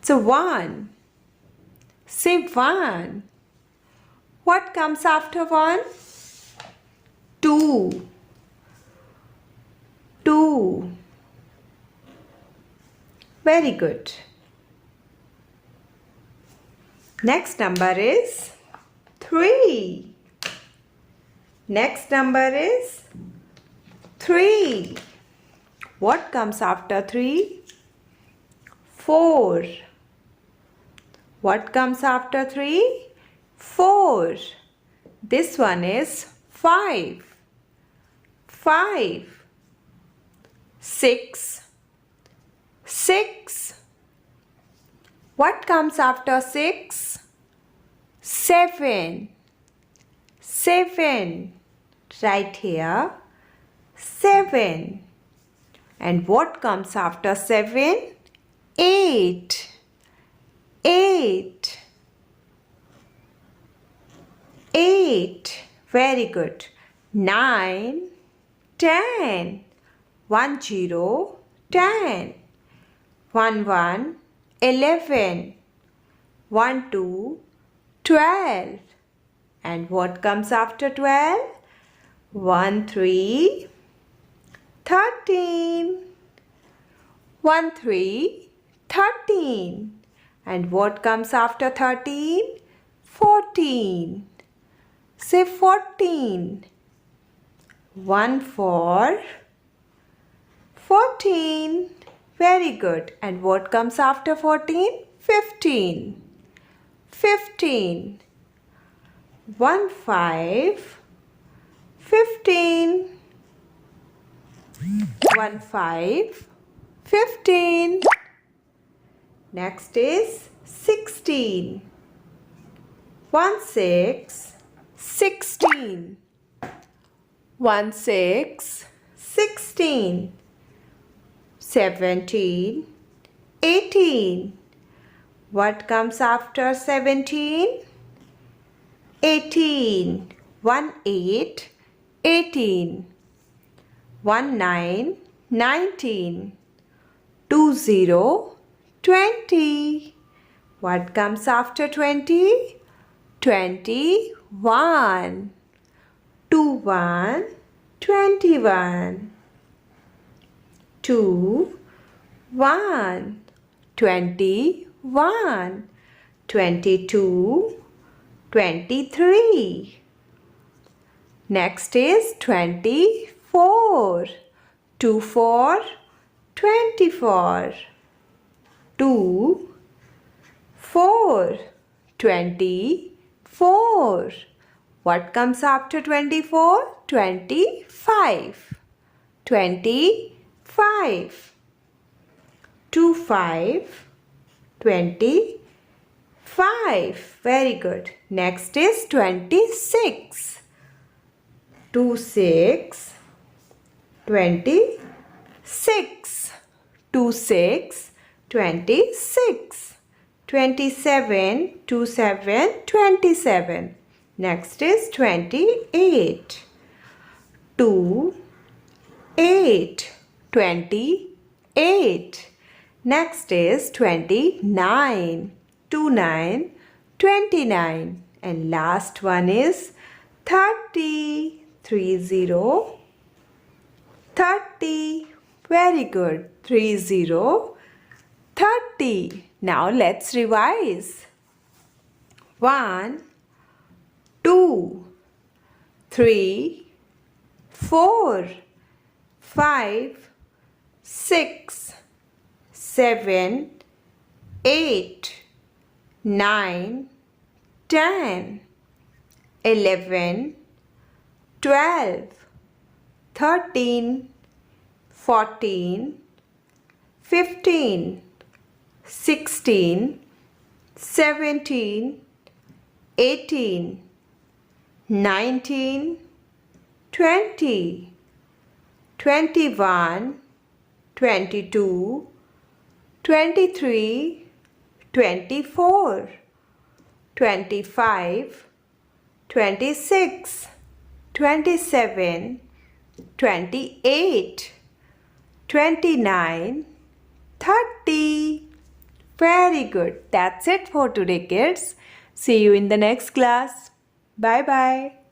So 1. Say 1. What comes after 1? 2. 2. Very good. Next number is 3. Next number is 3. What comes after 3? 4. What comes after 3? 4. This one is 5. 5. 6. 6. What comes after 6? 7. 7. Right here. 7. And what comes after 7? 8. 8. 8. Very good. 9. 10. 1 0. 10. 1 1. 11. 1 2. 12. And what comes after 12? 1 3. 13. 1 3. 13. And what comes after 13? 14. Say 14. 1 4. 14. Very good. And what comes after 14? 15. 15. 1 5. 15. 1 5. 15. Next is 16. 1 6. 16. 1 6. 16. 17. 18. What comes after 17? 18. 1 8. 18. 1 9. 19. 2 0. 20. What comes after 20? 21. 2 1. 21. 2 1. 21. 22. 23. Next is 24. 2 4. 24. 2 4. 24. What comes after 24? 25. 25. 2 5. 25. Very good. Next is 26. 2 6. 26. 2 6. 26. 27. 2 7. 27. Next is 28. 2 8. 28. Next is 29. 2 9. 29. And last one is 30. 3 0. 30. Very good. 3 0. 30. Now let's revise. 1 2 3 4 5 6 7 8 9 10 11 12 13 14 15 16 17 18 19 20 21 22 23 24 25 26 27 28 29 30. Very good. That's it for today, kids. See you in the next class. Bye bye.